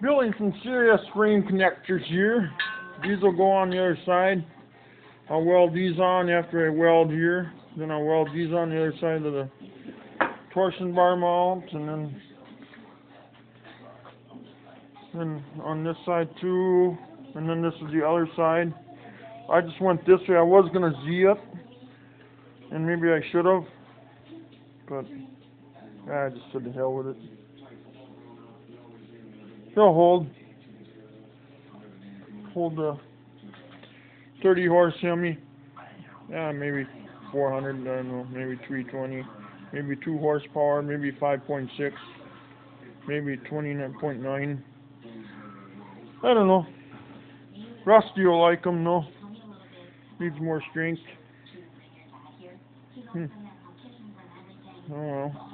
Building some serious frame connectors here. These will go on the other side. I'll weld these on after I weld here. Then I'll weld these on the other side of the torsion bar mount, and then on this side too, and then this is the other side. I just went this way. I was gonna Z it, and maybe I should have, but I just said to hell with it. It'll hold the 30 horse hemi. Yeah, maybe 400. I don't know. Maybe 320. Maybe 2 horsepower. Maybe 5.6. Maybe 29.9. I don't know. Rusty will like them though. Needs more strength. Oh well.